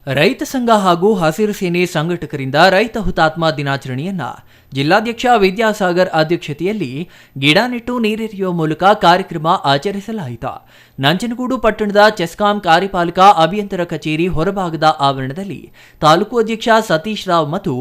ರೈತ ಸಂಘ ಹಾಗೂ ಹಸಿರು ಸೇನೆ ಸಂಘಟಕರಿಂದ ರೈತ ಹುತಾತ್ಮ ದಿನಾಚರಣೆಯನ್ನ ಜಿಲ್ಲಾಧ್ಯಕ್ಷ ವಿದ್ಯಾಸಾಗರ್ ಅಧ್ಯಕ್ಷತೆಯಲ್ಲಿ ಗಿಡ ನೆಟ್ಟು ನೀರೆರೆಯುವ ಮೂಲಕ ಕಾರ್ಯಕ್ರಮ ಆಚರಿಸಲಾಯಿತು. ನಂಜನಗೂಡು ಪಟ್ಟಣದ ಚೆಸ್ಕಾಂ ಕಾರ್ಯಪಾಲಕ ಅಭಿಯಂತರ ಕಚೇರಿ ಹೊರಭಾಗದ ಆವರಣದಲ್ಲಿ ತಾಲೂಕು ಅಧ್ಯಕ್ಷ ಸತೀಶ್ ರಾವ್ ಮತ್ತು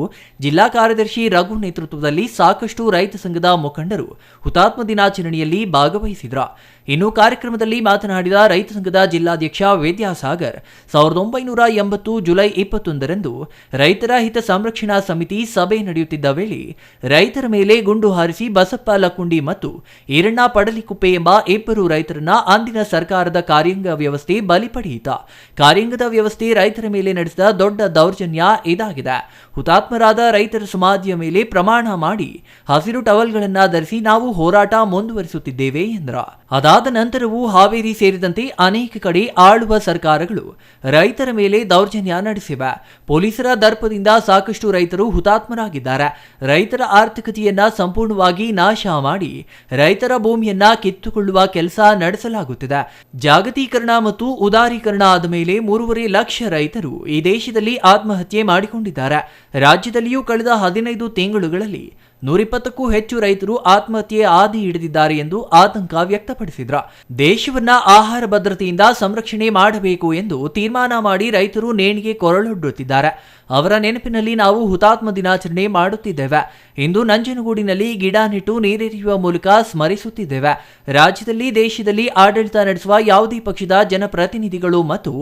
ಜಿಲ್ಲಾ ಕಾರ್ಯದರ್ಶಿ ರಘು ನೇತೃತ್ವದಲ್ಲಿ ಸಾಕಷ್ಟು ರೈತ ಸಂಘದ ಮುಖಂಡರು ಹುತಾತ್ಮ ದಿನಾಚರಣೆಯಲ್ಲಿ ಭಾಗವಹಿಸಿದರು. ಇನ್ನು ಕಾರ್ಯಕ್ರಮದಲ್ಲಿ ಮಾತನಾಡಿದ ರೈತ ಸಂಘದ ಜಿಲ್ಲಾಧ್ಯಕ್ಷ ವಿದ್ಯಾಸಾಗರ್ 1980 ಜುಲೈ 21ರಂದು ರೈತರ ಹಿತ ಸಂರಕ್ಷಣಾ ಸಮಿತಿ ಸಭೆ ನಡೆಯುತ್ತಿದ್ದ ವೇಳೆ ರೈತರ ಮೇಲೆ ಗುಂಡು ಹಾರಿಸಿ ಬಸಪ್ಪ ಲಕ್ಕುಂಡಿ ಮತ್ತು ಈರಣ್ಣ ಪಡಲಿಕುಪ್ಪೆ ಎಂಬ ಇಬ್ಬರು ರೈತರನ್ನ ಅಂದಿನ ಸರ್ಕಾರದ ಕಾರ್ಯಾಂಗ ವ್ಯವಸ್ಥೆ ಬಲಿ ಪಡೆಯಿತು. ಕಾರ್ಯಾಂಗದ ವ್ಯವಸ್ಥೆ ರೈತರ ಮೇಲೆ ನಡೆಸಿದ ದೊಡ್ಡ ದೌರ್ಜನ್ಯ ಇದಾಗಿದೆ. ಹುತಾತ್ಮರಾದ ರೈತರ ಸಮಾಧಿಯ ಮೇಲೆ ಪ್ರಮಾಣ ಮಾಡಿ ಹಸಿರು ಟವಲ್ಗಳನ್ನ ಧರಿಸಿ ನಾವು ಹೋರಾಟ ಮುಂದುವರಿಸುತ್ತಿದ್ದೇವೆ ಎಂದರು. ಅದಾದ ನಂತರವೂ ಹಾವೇರಿ ಸೇರಿದಂತೆ ಅನೇಕ ಕಡೆ ಆಳುವ ಸರ್ಕಾರಗಳು ರೈತರ ಮೇಲೆ ದೌರ್ಜನ್ಯ ನಡೆಸಿವೆ. ಪೊಲೀಸರ ದರ್ಪದಿಂದ ಸಾಕಷ್ಟು ರೈತರು ಹುತಾತ್ಮರಾಗಿದ್ದಾರೆ. ರೈತರ ಆರ್ಥಿಕತೆಯನ್ನ ಸಂಪೂರ್ಣವಾಗಿ ನಾಶ ಮಾಡಿ ರೈತರ ಭೂಮಿಯನ್ನ ಕಿತ್ತುಕೊಳ್ಳುವ ಕೆಲಸ ನಡೆಸಲಾಗುತ್ತಿದೆ. ಜಾಗತೀಕರಣ ಮತ್ತು ಉದಾರೀಕರಣ ಆದ ಮೇಲೆ 3.5 ಲಕ್ಷ ರೈತರು ಈ ದೇಶದಲ್ಲಿ ಆತ್ಮಹತ್ಯೆ ಮಾಡಿಕೊಂಡಿದ್ದಾರೆ. ರಾಜ್ಯದಲ್ಲಿಯೂ ಕಳೆದ 15 ತಿಂಗಳುಗಳಲ್ಲಿ 120ಕ್ಕೂ ಹೆಚ್ಚು ರೈತರು ಆತ್ಮಹತ್ಯೆ ಹಾದಿ ಹಿಡಿದಿದ್ದಾರೆ ಎಂದು ಆತಂಕ ವ್ಯಕ್ತಪಡಿಸಿದರು. ದೇಶವನ್ನ ಆಹಾರ ಭದ್ರತೆಯಿಂದ ಸಂರಕ್ಷಣೆ ಮಾಡಬೇಕು ಎಂದು ತೀರ್ಮಾನ ಮಾಡಿ ರೈತರು ನೇಣಿಗೆ ಕೊರಳೊಡ್ಡುತ್ತಿದ್ದಾರೆ. ಅವರ ನೆನಪಿನಲ್ಲಿ ನಾವು ಹುತಾತ್ಮ ದಿನಾಚರಣೆ ಮಾಡುತ್ತಿದ್ದೇವೆ. ಇಂದು ನಂಜನಗೂಡಿನಲ್ಲಿ ಗಿಡ ನೆಟ್ಟು ನೀರೆರೆಯುವ ಮೂಲಕ ಸ್ಮರಿಸುತ್ತಿದ್ದೇವೆ. ರಾಜ್ಯದಲ್ಲಿ ದೇಶದಲ್ಲಿ ಆಡಳಿತ ನಡೆಸುವ ಯಾವುದೇ ಪಕ್ಷದ ಜನಪ್ರತಿನಿಧಿಗಳು ಮತ್ತು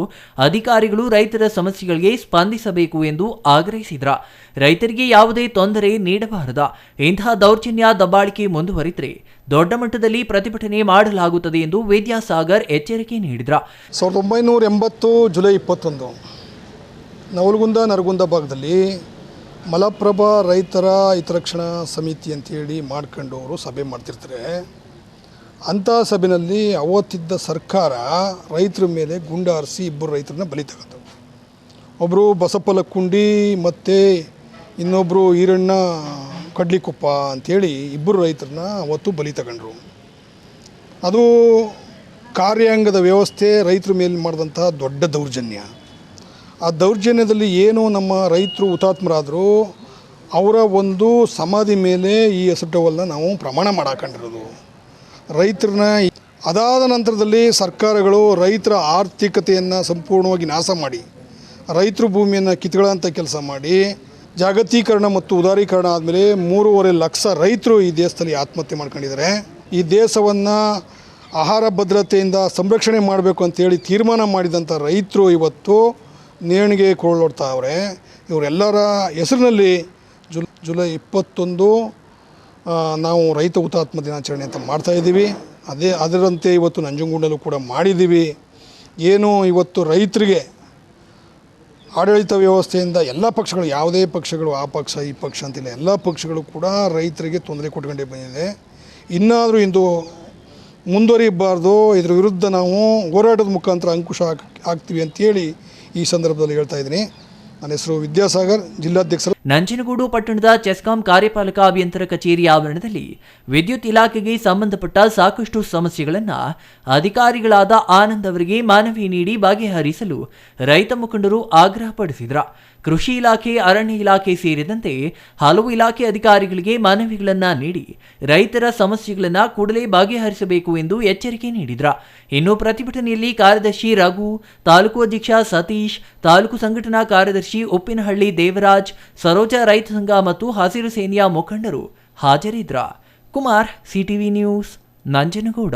ಅಧಿಕಾರಿಗಳು ರೈತರ ಸಮಸ್ಯೆಗಳಿಗೆ ಸ್ಪಂದಿಸಬೇಕು ಎಂದು ಆಗ್ರಹಿಸಿದರು. ರೈತರಿಗೆ ಯಾವುದೇ ತೊಂದರೆ ನೀಡಬಾರದು. ಇಂತಹ ದೌರ್ಜನ್ಯ ದಬ್ಬಾಳಿಕೆ ಮುಂದುವರಿದರೆ ದೊಡ್ಡ ಮಟ್ಟದಲ್ಲಿ ಪ್ರತಿಭಟನೆ ಮಾಡಲಾಗುತ್ತದೆ ಎಂದು ವಿದ್ಯಾಸಾಗರ್ ಎಚ್ಚರಿಕೆ ನೀಡಿದರು. 1980 ಜುಲೈ 21 ನವಲಗುಂದ ನರಗುಂದ ಭಾಗದಲ್ಲಿ ಮಲಪ್ರಭಾ ರೈತರ ಹಿತರಕ್ಷಣಾ ಸಮಿತಿ ಅಂತೇಳಿ ಮಾಡ್ಕೊಂಡು ಅವರು ಸಭೆ ಮಾಡ್ತಿರ್ತಾರೆ. ಅಂಥ ಸಭೆಯಲ್ಲಿ ಅವತ್ತಿದ್ದ ಸರ್ಕಾರ ರೈತರ ಮೇಲೆ ಗುಂಡು ಹಾರಿಸಿ ಇಬ್ಬರು ರೈತರನ್ನ ಬಲಿ ತಗೊಂಡು, ಒಬ್ಬರು ಬಸಪ್ಪ ಲಕ್ಕುಂಡಿ ಮತ್ತು ಇನ್ನೊಬ್ಬರು ಈರಣ್ಣ ಕಡ್ಲಿಕೊಪ್ಪ ಅಂಥೇಳಿ ಇಬ್ಬರು ರೈತರನ್ನ ಅವತ್ತು ಬಲಿ ತಗೊಂಡ್ರು. ಅದು ಕಾರ್ಯಾಂಗದ ವ್ಯವಸ್ಥೆ ರೈತರ ಮೇಲೆ ಮಾಡಿದಂಥ ದೊಡ್ಡ ದೌರ್ಜನ್ಯ. ಆ ದೌರ್ಜನ್ಯದಲ್ಲಿ ಏನು ನಮ್ಮ ರೈತರು ಹುತಾತ್ಮರಾದರು ಅವರ ಒಂದು ಸಮಾಧಿ ಮೇಲೆ ಈ ಹೆಸರು ಟವಲ್ನ ನಾವು ಪ್ರಮಾಣ ಮಾಡಾಕೊಂಡಿರೋದು ರೈತರನ್ನ. ಅದಾದ ನಂತರದಲ್ಲಿ ಸರ್ಕಾರಗಳು ರೈತರ ಆರ್ಥಿಕತೆಯನ್ನು ಸಂಪೂರ್ಣವಾಗಿ ನಾಶ ಮಾಡಿ ರೈತರ ಭೂಮಿಯನ್ನು ಕಿತ್ಕೊಳ್ಳೋಂಥ ಕೆಲಸ ಮಾಡಿ ಜಾಗತೀಕರಣ ಮತ್ತು ಉದಾರೀಕರಣ ಆದಮೇಲೆ 3.5 ಲಕ್ಷ ರೈತರು ಈ ದೇಶದಲ್ಲಿ ಆತ್ಮಹತ್ಯೆ ಮಾಡ್ಕೊಂಡಿದ್ದಾರೆ. ಈ ದೇಶವನ್ನು ಆಹಾರ ಭದ್ರತೆಯಿಂದ ಸಂರಕ್ಷಣೆ ಮಾಡಬೇಕು ಅಂತೇಳಿ ತೀರ್ಮಾನ ಮಾಡಿದಂಥ ರೈತರು ಇವತ್ತು ನೇಣಿಗೆ ಕೊರಳೊಡ್ತಾವ್ರೆ. ಇವರೆಲ್ಲರ ಹೆಸರಿನಲ್ಲಿ ಜುಲೈ 21 ನಾವು ರೈತ ಹುತಾತ್ಮ ದಿನಾಚರಣೆ ಅಂತ ಮಾಡ್ತಾಯಿದ್ದೀವಿ. ಅದರಂತೆ ಇವತ್ತು ನಂಜನಗೂಡಲ್ಲೂ ಕೂಡ ಮಾಡಿದ್ದೀವಿ. ಏನು ಇವತ್ತು ರೈತರಿಗೆ ಆಡಳಿತ ವ್ಯವಸ್ಥೆಯಿಂದ ಎಲ್ಲ ಪಕ್ಷಗಳು, ಯಾವುದೇ ಪಕ್ಷಗಳು ಆ ಪಕ್ಷ ಈ ಪಕ್ಷ ಅಂತಿಲ್ಲ, ಎಲ್ಲ ಪಕ್ಷಗಳು ಕೂಡ ರೈತರಿಗೆ ತೊಂದರೆ ಕೊಟ್ಕೊಂಡೇ ಬಂದಿದೆ. ಇನ್ನಾದರೂ ಇಂದು ಮುಂದುವರಿಬಾರ್ದು. ಇದರ ವಿರುದ್ಧ ನಾವು ಹೋರಾಟದ ಮುಖಾಂತರ ಅಂಕುಶ ಹಾಕ್ತೀವಿ ಅಂತೇಳಿ ಈ ಸಂದರ್ಭದಲ್ಲಿ ಹೇಳ್ತಾ ಇದ್ದೀನಿ. ನನ್ನ ಹೆಸರು ವಿದ್ಯಾಸಾಗರ್, ಜಿಲ್ಲಾಧ್ಯಕ್ಷರು. ನಂಜನಗೂಡು ಪಟ್ಟಣದ ಚೆಸ್ಕಾಂ ಕಾರ್ಯಪಾಲಕ ಅಭಿಯಂತರ ಕಚೇರಿ ಆವರಣದಲ್ಲಿ ವಿದ್ಯುತ್ ಇಲಾಖೆಗೆ ಸಂಬಂಧಪಟ್ಟ ಸಾಕಷ್ಟು ಸಮಸ್ಯೆಗಳನ್ನು ಅಧಿಕಾರಿಗಳಾದ ಆನಂದ್ ಅವರಿಗೆ ಮನವಿ ನೀಡಿ ಬಗೆಹರಿಸಲು ರೈತ ಮುಖಂಡರು ಆಗ್ರಹಪಡಿಸಿದರು. ಕೃಷಿ ಇಲಾಖೆ, ಅರಣ್ಯ ಇಲಾಖೆ ಸೇರಿದಂತೆ ಹಲವು ಇಲಾಖೆ ಅಧಿಕಾರಿಗಳಿಗೆ ಮನವಿಗಳನ್ನು ನೀಡಿ ರೈತರ ಸಮಸ್ಯೆಗಳನ್ನು ಕೂಡಲೇ ಬಗೆಹರಿಸಬೇಕು ಎಂದು ಎಚ್ಚರಿಕೆ ನೀಡಿದರು. ಇನ್ನು ಪ್ರತಿಭಟನೆಯಲ್ಲಿ ಕಾರ್ಯದರ್ಶಿ ರಘು, ತಾಲೂಕು ಅಧ್ಯಕ್ಷ ಸತೀಶ್, ತಾಲೂಕು ಸಂಘಟನಾ ಕಾರ್ಯದರ್ಶಿ ಉಪ್ಪಿನಹಳ್ಳಿ ದೇವರಾಜ್, ಸರೋಜಾ ರೈತ ಸಂಘ ಮತ್ತು ಹಸಿರು ಸೇನೆಯ ಮುಖಂಡರು ಹಾಜರಿದ್ದರು. Kumar, CTV news, ನಂಜನಗೂಡ.